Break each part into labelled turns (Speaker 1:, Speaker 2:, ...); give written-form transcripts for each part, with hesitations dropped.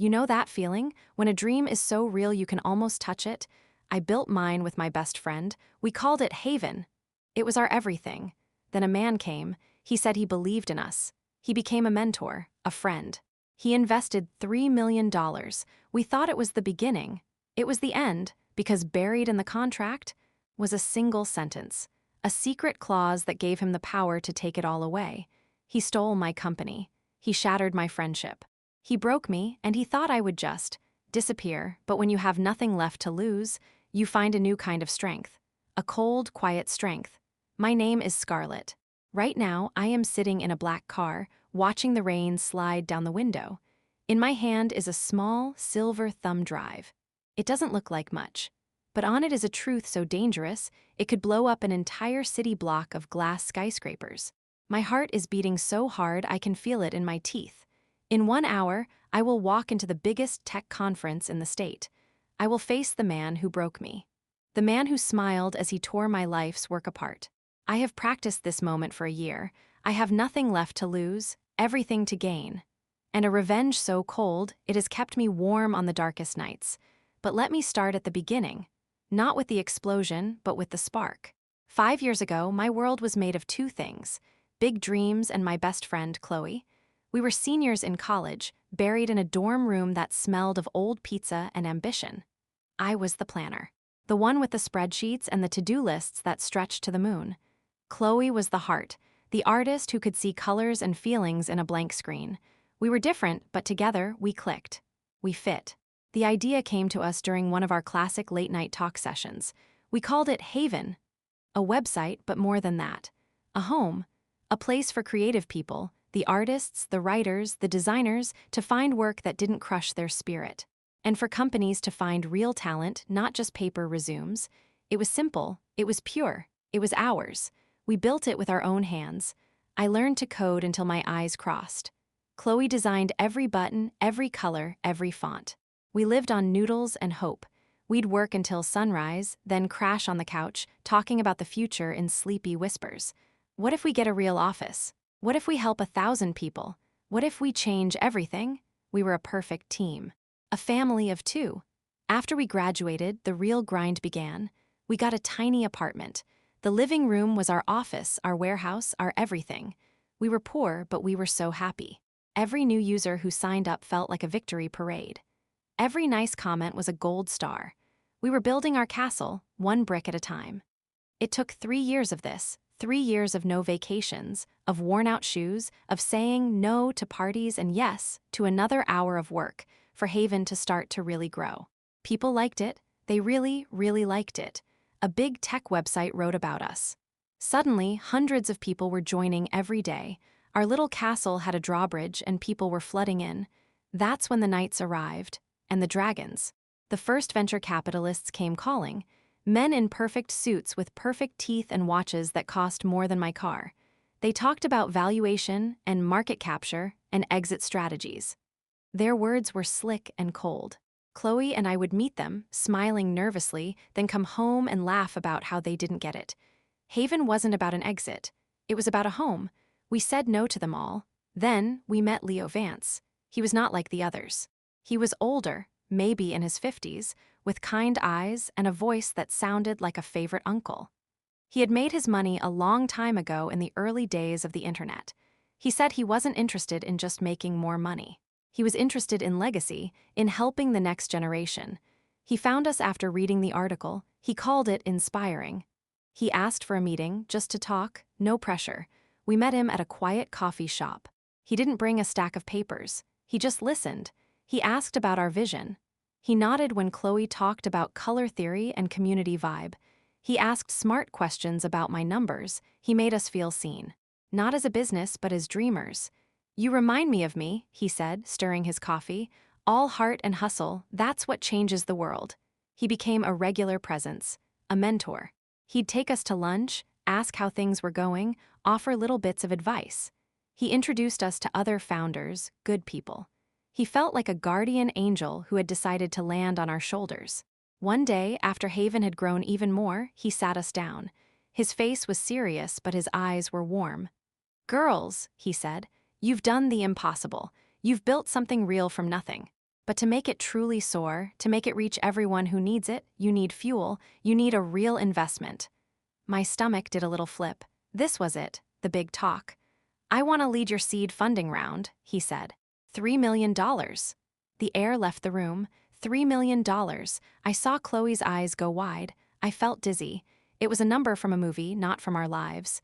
Speaker 1: You know that feeling? When a dream is so real you can almost touch it? I built mine with my best friend. We called it Haven. It was our everything. Then a man came. He said he believed in us. He became a mentor, a friend. He invested $3 million. We thought it was the beginning. It was the end, because buried in the contract was a single sentence, a secret clause that gave him the power to take it all away. He stole my company. He shattered my friendship. He broke me, and he thought I would just disappear, but when you have nothing left to lose, you find a new kind of strength. A cold, quiet strength. My name is Scarlett. Right now, I am sitting in a black car, watching the rain slide down the window. In my hand is a small, silver thumb drive. It doesn't look like much, but on it is a truth so dangerous, it could blow up an entire city block of glass skyscrapers. My heart is beating so hard I can feel it in my teeth. In 1 hour, I will walk into the biggest tech conference in the state. I will face the man who broke me. The man who smiled as he tore my life's work apart. I have practiced this moment for a year. I have nothing left to lose, everything to gain. And a revenge so cold, it has kept me warm on the darkest nights. But let me start at the beginning. Not with the explosion, but with the spark. 5 years ago, my world was made of two things: big dreams and my best friend, Chloe. We were seniors in college, buried in a dorm room that smelled of old pizza and ambition. I was the planner, the one with the spreadsheets and the to-do lists that stretched to the moon. Chloe was the heart, the artist who could see colors and feelings in a blank screen. We were different, but together we clicked. We fit. The idea came to us during one of our classic late-night talk sessions. We called it Haven. A website, but more than that. A home. A place for creative people, the artists, the writers, the designers, to find work that didn't crush their spirit. And for companies to find real talent, not just paper resumes. It was simple. It was pure. It was ours. We built it with our own hands. I learned to code until my eyes crossed. Chloe designed every button, every color, every font. We lived on noodles and hope. We'd work until sunrise, then crash on the couch, talking about the future in sleepy whispers. What if we get a real office? What if we help 1,000 people? What if we change everything? We were a perfect team. A family of two. After we graduated, the real grind began. We got a tiny apartment. The living room was our office, our warehouse, our everything. We were poor, but we were so happy. Every new user who signed up felt like a victory parade. Every nice comment was a gold star. We were building our castle, one brick at a time. It took 3 years of this, 3 years of no vacations, of worn-out shoes, of saying no to parties and yes to another hour of work, for Haven to start to really grow. People liked it. They really, really liked it. A big tech website wrote about us. Suddenly, hundreds of people were joining every day. Our little castle had a drawbridge and people were flooding in. That's when the knights arrived. And the dragons. The first venture capitalists came calling. Men in perfect suits with perfect teeth and watches that cost more than my car. They talked about valuation and market capture and exit strategies. Their words were slick and cold. Chloe and I would meet them, smiling nervously, then come home and laugh about how they didn't get it. Haven wasn't about an exit. It was about a home. We said no to them all. Then we met Leo Vance. He was not like the others. He was older, maybe in his 50s, with kind eyes and a voice that sounded like a favorite uncle. He had made his money a long time ago in the early days of the internet. He said he wasn't interested in just making more money. He was interested in legacy, in helping the next generation. He found us after reading the article. He called it inspiring. He asked for a meeting, just to talk, no pressure. We met him at a quiet coffee shop. He didn't bring a stack of papers. He just listened. He asked about our vision. He nodded when Chloe talked about color theory and community vibe. He asked smart questions about my numbers. He made us feel seen. Not as a business, but as dreamers. "You remind me of me," he said, stirring his coffee. "All heart and hustle, that's what changes the world." He became a regular presence, a mentor. He'd take us to lunch, ask how things were going, offer little bits of advice. He introduced us to other founders, good people. He felt like a guardian angel who had decided to land on our shoulders. One day, after Haven had grown even more, he sat us down. His face was serious, but his eyes were warm. "Girls," he said, "you've done the impossible. You've built something real from nothing. But to make it truly soar, to make it reach everyone who needs it, you need fuel, you need a real investment. My stomach did a little flip. This was it, the big talk. I want to lead your seed funding round, he said. $3 million. The air left the room. $3 million. I saw Chloe's eyes go wide. I felt dizzy. It was a number from a movie, not from our lives.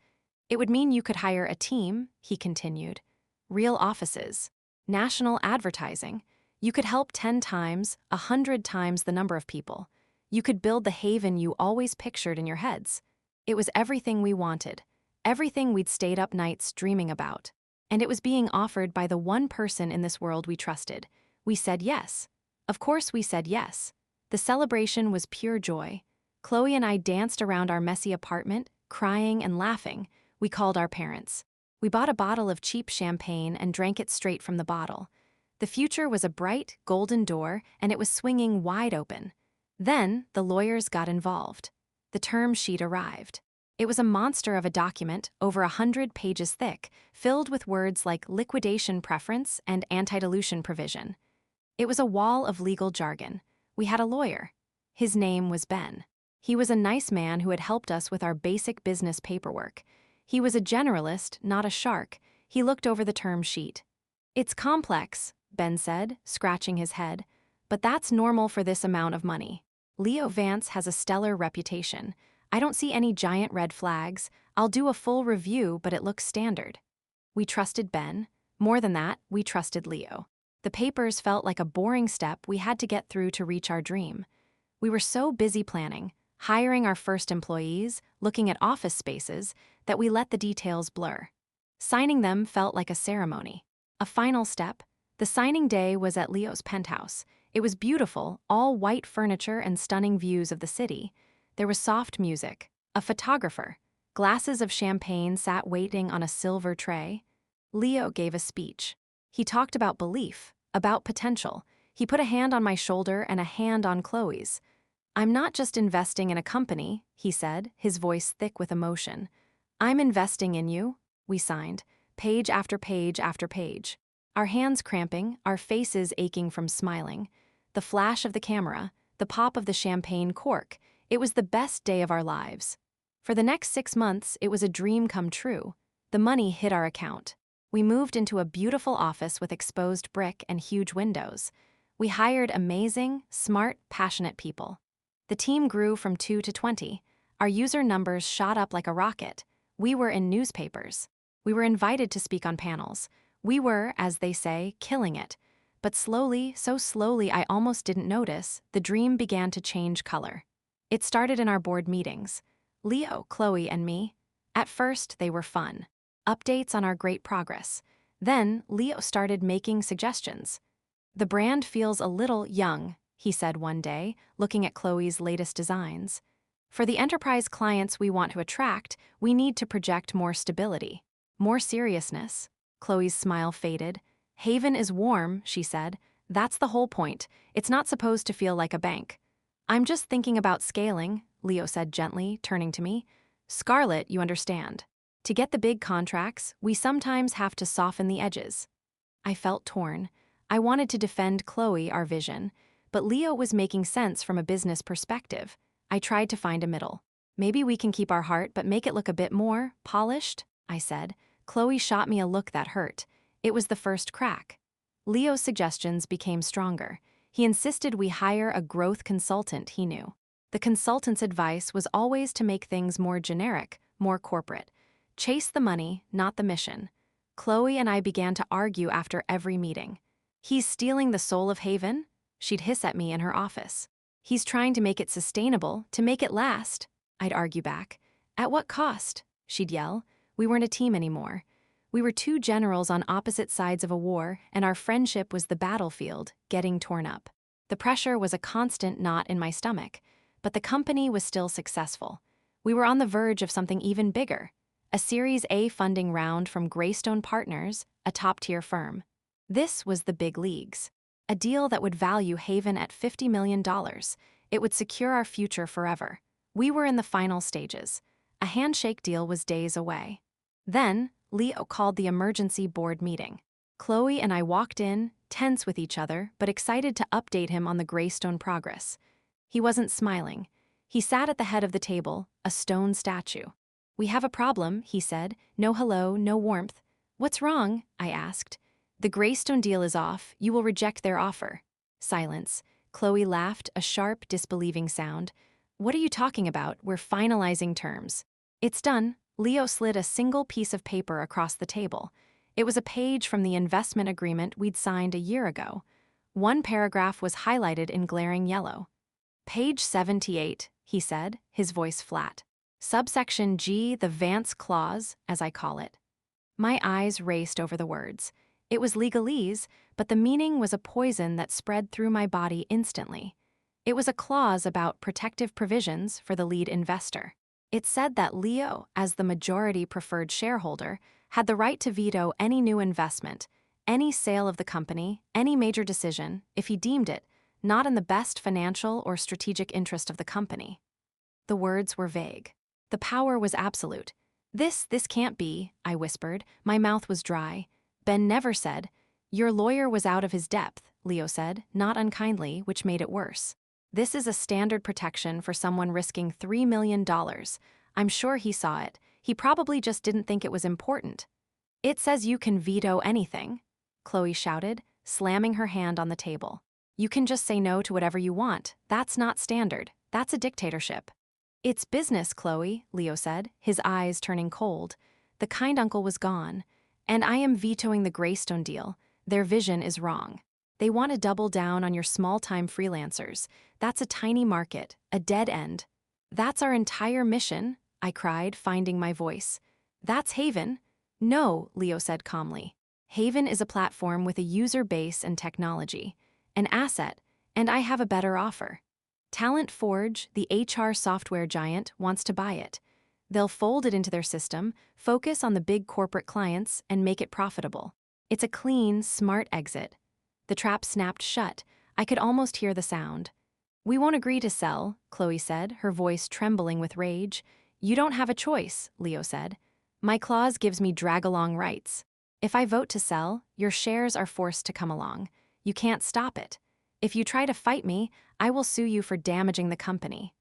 Speaker 1: It would mean you could hire a team, he continued. Real offices. National advertising. You could help 10 times, 100 times the number of people. You could build the haven you always pictured in your heads. It was everything we wanted. Everything we'd stayed up nights dreaming about. And it was being offered by the one person in this world we trusted. We said yes. Of course we said yes. The celebration was pure joy. Chloe and I danced around our messy apartment, crying and laughing. We called our parents. We bought a bottle of cheap champagne and drank it straight from the bottle. The future was a bright, golden door, and it was swinging wide open. Then the lawyers got involved. The term sheet arrived. It was a monster of a document, over 100 pages thick, filled with words like liquidation preference and anti-dilution provision. It was a wall of legal jargon. We had a lawyer. His name was Ben. He was a nice man who had helped us with our basic business paperwork. He was a generalist, not a shark. He looked over the term sheet. "It's complex," Ben said, scratching his head, "but that's normal for this amount of money. Leo Vance has a stellar reputation. I don't see any giant red flags. I'll do a full review, but it looks standard." We trusted Ben. More than that, we trusted Leo. The papers felt like a boring step we had to get through to reach our dream. We were so busy planning, hiring our first employees, looking at office spaces, that we let the details blur. Signing them felt like a ceremony. A final step. The signing day was at Leo's penthouse. It was beautiful, all white furniture and stunning views of the city. There was soft music, a photographer. Glasses of champagne sat waiting on a silver tray. Leo gave a speech. He talked about belief, about potential. He put a hand on my shoulder and a hand on Chloe's. "I'm not just investing in a company," he said, his voice thick with emotion. "I'm investing in you." We signed, page after page after page. Our hands cramping, our faces aching from smiling. The flash of the camera, the pop of the champagne cork. It was the best day of our lives. For the next 6 months, it was a dream come true. The money hit our account. We moved into a beautiful office with exposed brick and huge windows. We hired amazing, smart, passionate people. The team grew from 2 to 20. Our user numbers shot up like a rocket. We were in newspapers. We were invited to speak on panels. We were, as they say, killing it. But slowly, so slowly I almost didn't notice, the dream began to change color. It started in our board meetings. Leo, Chloe, and me. At first, they were fun. Updates on our great progress. Then, Leo started making suggestions. "The brand feels a little young," he said one day, looking at Chloe's latest designs. "For the enterprise clients we want to attract, we need to project more stability, more seriousness." Chloe's smile faded. "Haven is warm," she said. "That's the whole point. It's not supposed to feel like a bank." "I'm just thinking about scaling," Leo said gently, turning to me. "Scarlett, you understand. To get the big contracts, we sometimes have to soften the edges." I felt torn. I wanted to defend Chloe, our vision, but Leo was making sense from a business perspective. I tried to find a middle. "Maybe we can keep our heart but make it look a bit more polished," I said. Chloe shot me a look that hurt. It was the first crack. Leo's suggestions became stronger. He insisted we hire a growth consultant he knew. The consultant's advice was always to make things more generic, more corporate. Chase the money, not the mission. Chloe and I began to argue after every meeting. "He's stealing the soul of Haven?" She'd hiss at me in her office. "He's trying to make it sustainable, to make it last," I'd argue back. "At what cost?" She'd yell. We weren't a team anymore. We were two generals on opposite sides of a war, and our friendship was the battlefield, getting torn up. The pressure was a constant knot in my stomach, but the company was still successful. We were on the verge of something even bigger. A Series A funding round from Greystone Partners, a top-tier firm. This was the big leagues. A deal that would value Haven at $50 million. It would secure our future forever. We were in the final stages. A handshake deal was days away. Then, Leo called the emergency board meeting. Chloe and I walked in, tense with each other, but excited to update him on the Greystone progress. He wasn't smiling. He sat at the head of the table, a stone statue. "We have a problem," he said. "No hello, no warmth." "What's wrong?" I asked. "The Greystone deal is off. You will reject their offer." Silence. Chloe laughed, a sharp, disbelieving sound. "What are you talking about? We're finalizing terms." "It's done." Leo slid a single piece of paper across the table. It was a page from the investment agreement we'd signed a year ago. One paragraph was highlighted in glaring yellow. "Page 78, he said, his voice flat. "Subsection G, the Vance Clause, as I call it." My eyes raced over the words. It was legalese, but the meaning was a poison that spread through my body instantly. It was a clause about protective provisions for the lead investor. It said that Leo, as the majority preferred shareholder, had the right to veto any new investment, any sale of the company, any major decision, if he deemed it not in the best financial or strategic interest of the company. The words were vague. The power was absolute. This can't be," I whispered. My mouth was dry. Ben never said. "Your lawyer was out of his depth," Leo said, not unkindly, which made it worse. "This is a standard protection for someone risking $3 million. I'm sure he saw it. He probably just didn't think it was important." "It says you can veto anything," Chloe shouted, slamming her hand on the table. "You can just say no to whatever you want. That's not standard. That's a dictatorship." "It's business, Chloe," Leo said, his eyes turning cold. "The kind uncle was gone. And I am vetoing the Greystone deal. Their vision is wrong. They want to double down on your small-time freelancers. That's a tiny market, a dead end." "That's our entire mission," I cried, finding my voice. "That's Haven." "No," Leo said calmly. "Haven is a platform with a user base and technology. An asset, and I have a better offer. Talent Forge, the HR software giant, wants to buy it. They'll fold it into their system, focus on the big corporate clients, and make it profitable. It's a clean, smart exit." The trap snapped shut. I could almost hear the sound. "We won't agree to sell," Chloe said, her voice trembling with rage. "You don't have a choice," Leo said. "My clause gives me drag-along rights. If I vote to sell, your shares are forced to come along. You can't stop it. If you try to fight me, I will sue you for damaging the company.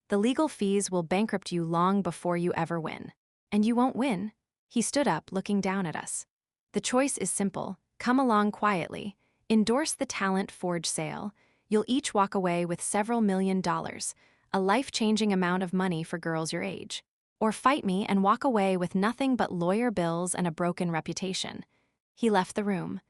Speaker 1: The legal fees will bankrupt you long before you ever win. And you won't win." He stood up, looking down at us. "The choice is simple. Come along quietly. Endorse the Talent Forge sale. You'll each walk away with several $1,000,000, a life-changing amount of money for girls your age. Or fight me and walk away with nothing but lawyer bills and a broken reputation." He left the room.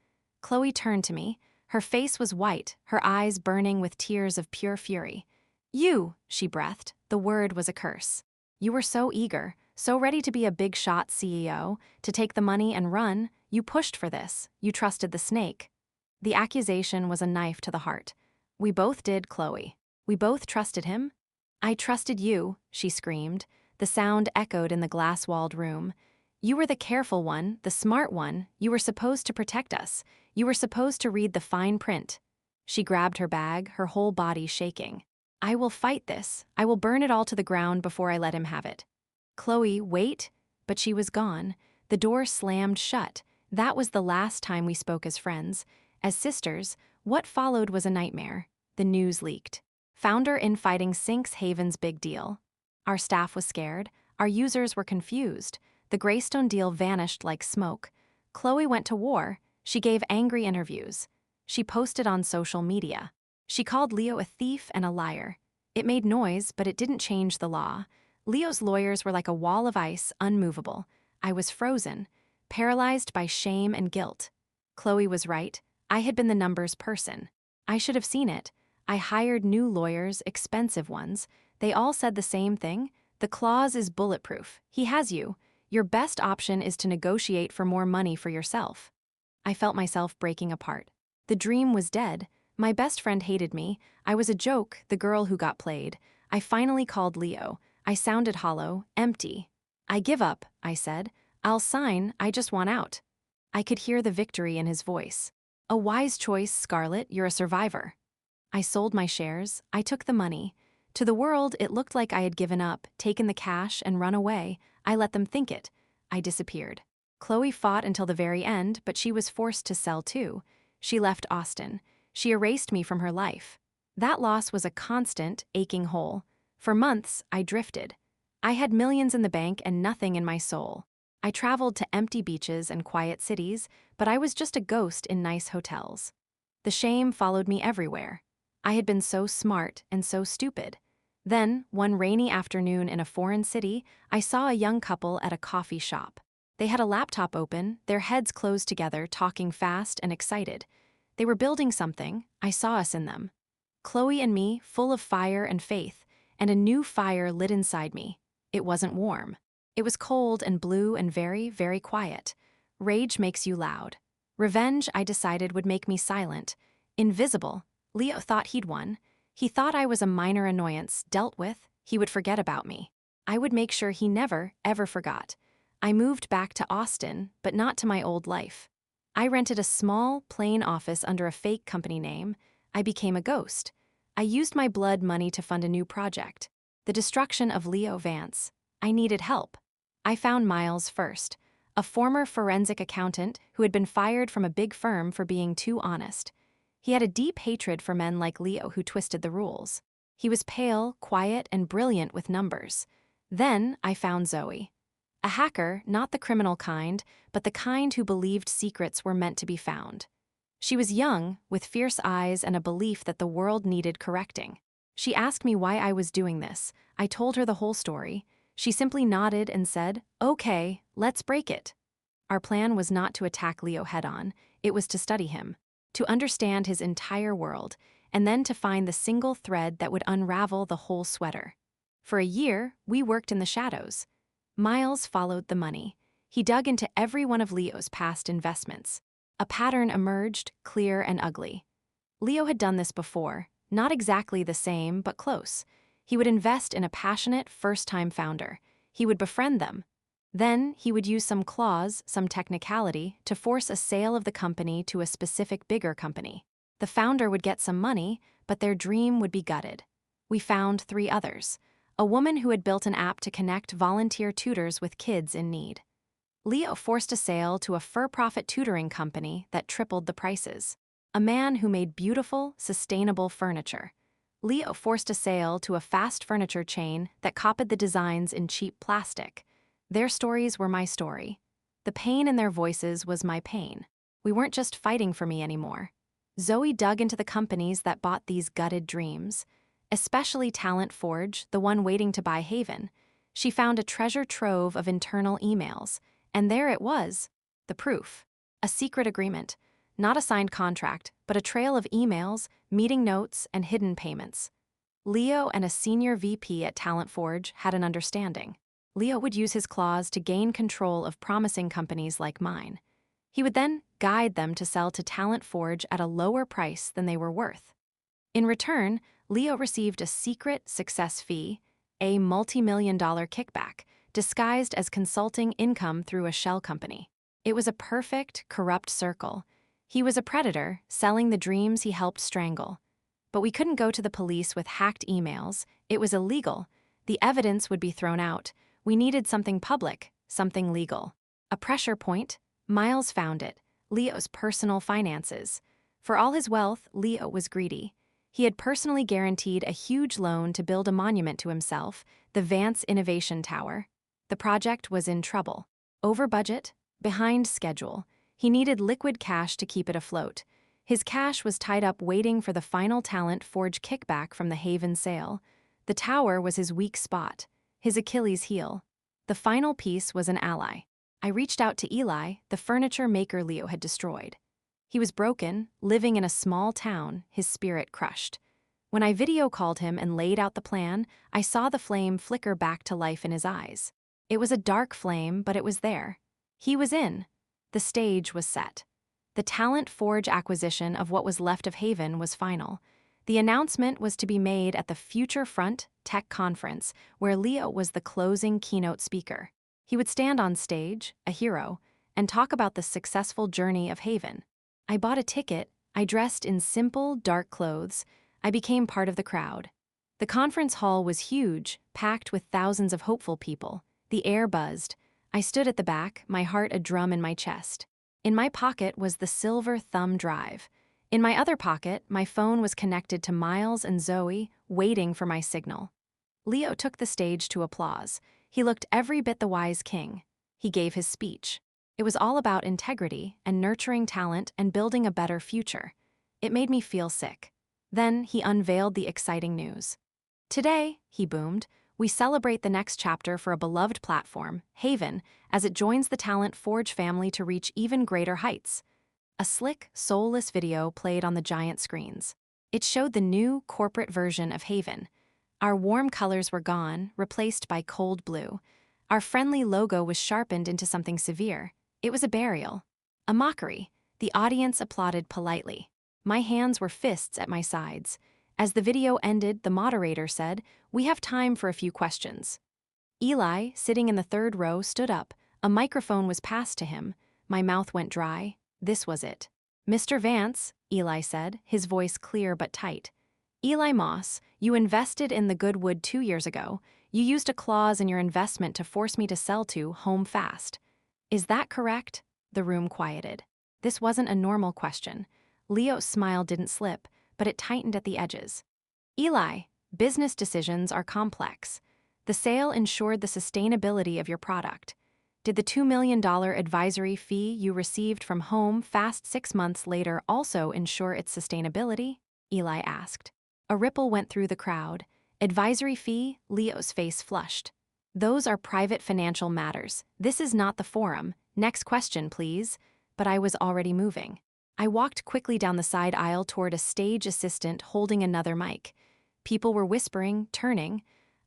Speaker 1: Chloe turned to me. Her face was white, her eyes burning with tears of pure fury. "You," she breathed. The word was a curse. "You were so eager, so ready to be a big-shot CEO, to take the money and run. You pushed for this. You trusted the snake." The accusation was a knife to the heart. "We both did, Chloe. We both trusted him." "I trusted you," she screamed. The sound echoed in the glass-walled room. "You were the careful one, the smart one. You were supposed to protect us. You were supposed to read the fine print." She grabbed her bag, her whole body shaking. "I will fight this. I will burn it all to the ground before I let him have it." "Chloe, wait." But she was gone. The door slammed shut. That was the last time we spoke as friends. As sisters, what followed was a nightmare. The news leaked. Founder infighting sinks Haven's big deal. Our staff was scared. Our users were confused. The Greystone deal vanished like smoke. Chloe went to war. She gave angry interviews. She posted on social media. She called Leo a thief and a liar. It made noise, but it didn't change the law. Leo's lawyers were like a wall of ice, unmovable. I was frozen, paralyzed by shame and guilt. Chloe was right. I had been the numbers person. I should have seen it. I hired new lawyers, expensive ones. They all said the same thing. "The clause is bulletproof. He has you. Your best option is to negotiate for more money for yourself." I felt myself breaking apart. The dream was dead. My best friend hated me. I was a joke, the girl who got played. I finally called Leo. I sounded hollow, empty. "I give up," I said. "I'll sign, I just want out." I could hear the victory in his voice. "A wise choice, Scarlett, you're a survivor." I sold my shares. I took the money. To the world, it looked like I had given up, taken the cash, and run away. I let them think it. I disappeared. Chloe fought until the very end, but she was forced to sell too. She left Austin. She erased me from her life. That loss was a constant, aching hole. For months, I drifted. I had millions in the bank and nothing in my soul. I traveled to empty beaches and quiet cities, but I was just a ghost in nice hotels. The shame followed me everywhere. I had been so smart and so stupid. Then, one rainy afternoon in a foreign city, I saw a young couple at a coffee shop. They had a laptop open, their heads closed together, talking fast and excited. They were building something. I saw us in them. Chloe and me, full of fire and faith, and a new fire lit inside me. It wasn't warm. It was cold and blue and very, very quiet. Rage makes you loud. Revenge, I decided, would make me silent. Invisible. Leo thought he'd won. He thought I was a minor annoyance, dealt with. He would forget about me. I would make sure he never, ever forgot. I moved back to Austin, but not to my old life. I rented a small, plain office under a fake company name. I became a ghost. I used my blood money to fund a new project. The destruction of Leo Vance. I needed help. I found Miles first, a former forensic accountant who had been fired from a big firm for being too honest. He had a deep hatred for men like Leo who twisted the rules. He was pale, quiet, and brilliant with numbers. Then I found Zoe. A hacker, not the criminal kind, but the kind who believed secrets were meant to be found. She was young, with fierce eyes and a belief that the world needed correcting. She asked me why I was doing this. I told her the whole story. She simply nodded and said, "Okay, let's break it." Our plan was not to attack Leo head-on. It was to study him, to understand his entire world, and then to find the single thread that would unravel the whole sweater. For a year, we worked in the shadows. Miles followed the money. He dug into every one of Leo's past investments. A pattern emerged, clear and ugly. Leo had done this before, not exactly the same, but close. He would invest in a passionate, first-time founder. He would befriend them. Then he would use some clause, some technicality, to force a sale of the company to a specific bigger company. The founder would get some money, but their dream would be gutted. We found 3 others. A woman who had built an app to connect volunteer tutors with kids in need. Leo forced a sale to a for-profit tutoring company that tripled the prices. A man who made beautiful, sustainable furniture. Leo forced a sale to a fast furniture chain that copied the designs in cheap plastic. Their stories were my story. The pain in their voices was my pain. We weren't just fighting for me anymore. Zoe dug into the companies that bought these gutted dreams, especially Talent Forge, the one waiting to buy Haven. She found a treasure trove of internal emails, and there it was, the proof. A secret agreement, not a signed contract, but a trail of emails, meeting notes, and hidden payments. Leo and a senior VP at Talent Forge had an understanding. Leo would use his claws to gain control of promising companies like mine. He would then guide them to sell to Talent Forge at a lower price than they were worth. In return, Leo received a secret success fee, a multi-million-dollar kickback, disguised as consulting income through a shell company. It was a perfect, corrupt circle. He was a predator, selling the dreams he helped strangle. But we couldn't go to the police with hacked emails. It was illegal. The evidence would be thrown out. We needed something public, something legal. A pressure point. Miles found it. Leo's personal finances. For all his wealth, Leo was greedy. He had personally guaranteed a huge loan to build a monument to himself, the Vance Innovation Tower. The project was in trouble. Over budget, behind schedule. He needed liquid cash to keep it afloat. His cash was tied up waiting for the final Talent Forge kickback from the Haven sale. The tower was his weak spot, his Achilles heel. The final piece was an ally. I reached out to Eli, the furniture maker Leo had destroyed. He was broken, living in a small town, his spirit crushed. When I video called him and laid out the plan, I saw the flame flicker back to life in his eyes. It was a dark flame, but it was there. He was in. The stage was set. The Talent Forge acquisition of what was left of Haven was final. The announcement was to be made at the Future Front Tech Conference, where Leo was the closing keynote speaker. He would stand on stage, a hero, and talk about the successful journey of Haven. I bought a ticket. I dressed in simple, dark clothes. I became part of the crowd. The conference hall was huge, packed with thousands of hopeful people. The air buzzed. I stood at the back, my heart a drum in my chest. In my pocket was the silver thumb drive. In my other pocket, my phone was connected to Miles and Zoe, waiting for my signal. Leo took the stage to applause. He looked every bit the wise king. He gave his speech. It was all about integrity and nurturing talent and building a better future. It made me feel sick. Then he unveiled the exciting news. Today, he boomed, we celebrate the next chapter for a beloved platform, Haven, as it joins the Talent Forge family to reach even greater heights. A slick, soulless video played on the giant screens. It showed the new, corporate version of Haven. Our warm colors were gone, replaced by cold blue. Our friendly logo was sharpened into something severe. It was a burial. A mockery. The audience applauded politely. My hands were fists at my sides. As the video ended, the moderator said, "We have time for a few questions." Eli, sitting in the third row, stood up. A microphone was passed to him. My mouth went dry. This was it. "Mr. Vance," Eli said, his voice clear but tight. "Eli Moss, you invested in the Goodwood 2 years ago. You used a clause in your investment to force me to sell to Home Fast. Is that correct?" The room quieted. This wasn't a normal question. Leo's smile didn't slip, but it tightened at the edges. "Eli, business decisions are complex. The sale ensured the sustainability of your product. Did the $2 million advisory fee you received from Home Fast 6 months later also ensure its sustainability?" Eli asked. A ripple went through the crowd. "Advisory fee?" Leo's face flushed. "Those are private financial matters. This is not the forum. Next question, please." But I was already moving. I walked quickly down the side aisle toward a stage assistant holding another mic. People were whispering, turning.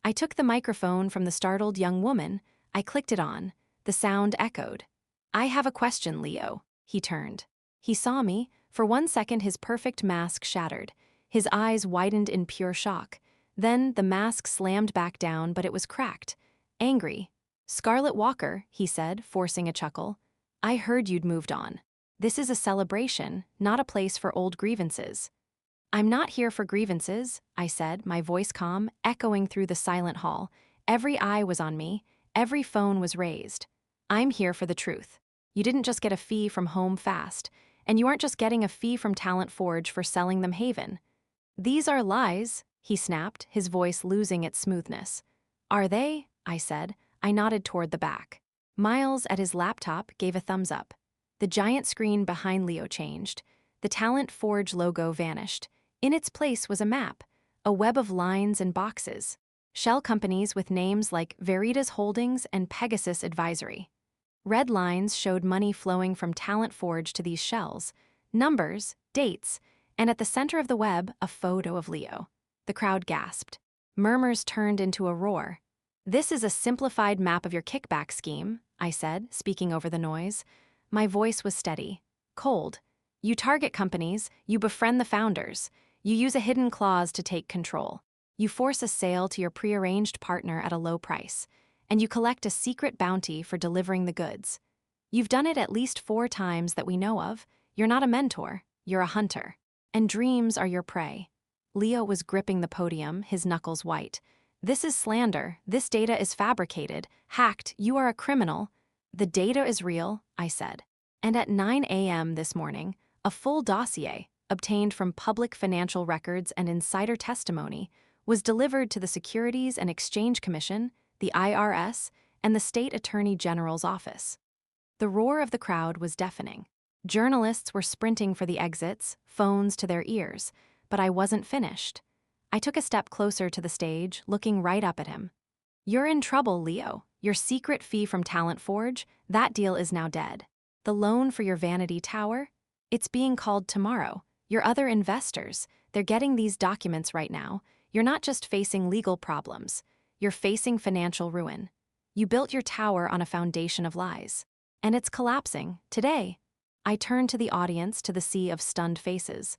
Speaker 1: I took the microphone from the startled young woman. I clicked it on. The sound echoed. "I have a question, Leo." He turned. He saw me. For 1 second, his perfect mask shattered. His eyes widened in pure shock. Then the mask slammed back down, but it was cracked. Angry. "Scarlett Walker," he said, forcing a chuckle. "I heard you'd moved on. This is a celebration, not a place for old grievances." "I'm not here for grievances," I said, my voice calm, echoing through the silent hall. Every eye was on me. Every phone was raised. "I'm here for the truth. You didn't just get a fee from Home Fast, and you aren't just getting a fee from Talent Forge for selling them Haven." "These are lies," he snapped, his voice losing its smoothness. "Are they?" I said. I nodded toward the back. Miles, at his laptop, gave a thumbs up. The giant screen behind Leo changed. The Talent Forge logo vanished. In its place was a map, a web of lines and boxes. Shell companies with names like Veritas Holdings and Pegasus Advisory. Red lines showed money flowing from Talent Forge to these shells, numbers, dates, and at the center of the web, a photo of Leo. The crowd gasped. Murmurs turned into a roar. "This is a simplified map of your kickback scheme," I said, speaking over the noise. My voice was steady, cold. "You target companies, you befriend the founders. You use a hidden clause to take control. You force a sale to your prearranged partner at a low price, and you collect a secret bounty for delivering the goods. You've done it at least 4 times that we know of. You're not a mentor, you're a hunter. And dreams are your prey." Leo was gripping the podium, his knuckles white. "This is slander. This data is fabricated, hacked. You are a criminal." "The data is real," I said. And at 9 a.m. this morning, a full dossier, obtained from public financial records and insider testimony, was delivered to the Securities and Exchange Commission, the IRS, and the State Attorney General's office. The roar of the crowd was deafening. Journalists were sprinting for the exits, phones to their ears, but I wasn't finished. I took a step closer to the stage, looking right up at him. "You're in trouble, Leo. Your secret fee from Talent Forge, that deal is now dead. The loan for your vanity tower? It's being called tomorrow. Your other investors, they're getting these documents right now. You're not just facing legal problems. You're facing financial ruin. You built your tower on a foundation of lies. And it's collapsing, today." I turned to the audience, to the sea of stunned faces.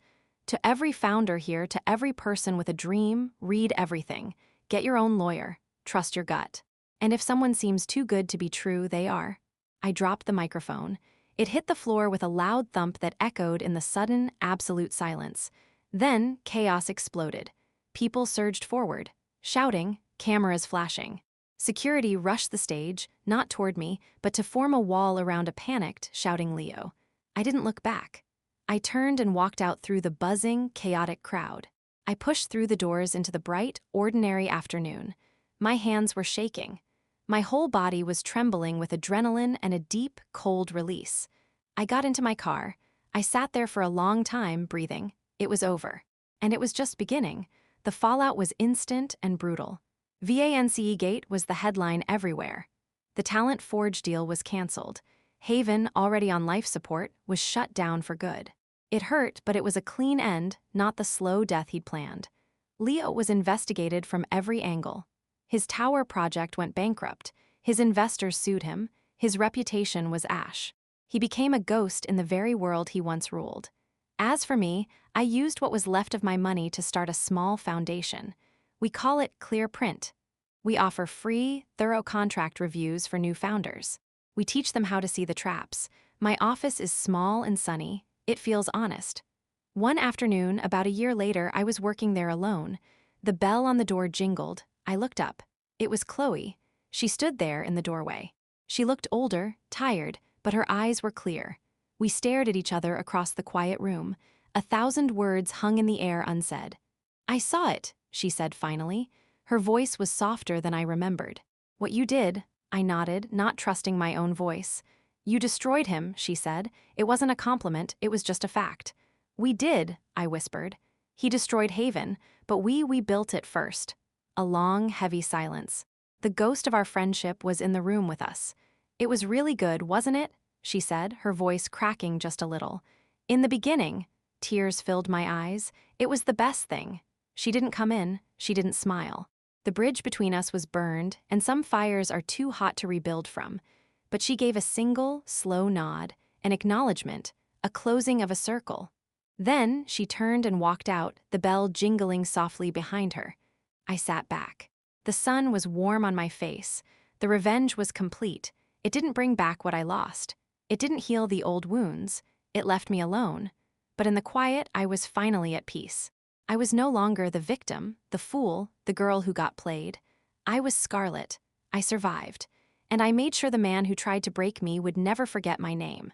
Speaker 1: "To every founder here, to every person with a dream, read everything. Get your own lawyer. Trust your gut. And if someone seems too good to be true, they are." I dropped the microphone. It hit the floor with a loud thump that echoed in the sudden, absolute silence. Then chaos exploded. People surged forward, shouting, cameras flashing. Security rushed the stage, not toward me, but to form a wall around a panicked, shouting Leo. I didn't look back. I turned and walked out through the buzzing, chaotic crowd. I pushed through the doors into the bright, ordinary afternoon. My hands were shaking. My whole body was trembling with adrenaline and a deep, cold release. I got into my car. I sat there for a long time, breathing. It was over. And it was just beginning. The fallout was instant and brutal. VANCE Gate was the headline everywhere. The Talent Forge deal was canceled. Haven, already on life support, was shut down for good. It hurt, but it was a clean end, not the slow death he'd planned. Leo was investigated from every angle. His tower project went bankrupt. His investors sued him. His reputation was ash. He became a ghost in the very world he once ruled. As for me, I used what was left of my money to start a small foundation. We call it Clear Print. We offer free, thorough contract reviews for new founders. We teach them how to see the traps. My office is small and sunny. It feels honest. One afternoon, about a year later, I was working there alone. The bell on the door jingled. I looked up. It was Chloe. She stood there in the doorway. She looked older, tired, but her eyes were clear. We stared at each other across the quiet room. 1,000 words hung in the air unsaid. "I saw it," she said finally. Her voice was softer than I remembered. "What you did," I nodded, not trusting my own voice. "You destroyed him," she said. It wasn't a compliment, it was just a fact. "We did," I whispered. "He destroyed Haven, but we built it first." A long, heavy silence. The ghost of our friendship was in the room with us. "It was really good, wasn't it?" she said, her voice cracking just a little. "In the beginning," tears filled my eyes, "it was the best thing." She didn't come in, she didn't smile. The bridge between us was burned, and some fires are too hot to rebuild from. But she gave a single, slow nod, an acknowledgement, a closing of a circle. Then she turned and walked out, the bell jingling softly behind her. I sat back. The sun was warm on my face. The revenge was complete. It didn't bring back what I lost. It didn't heal the old wounds. It left me alone. But in the quiet, I was finally at peace. I was no longer the victim, the fool, the girl who got played. I was Scarlett. I survived. And I made sure the man who tried to break me would never forget my name.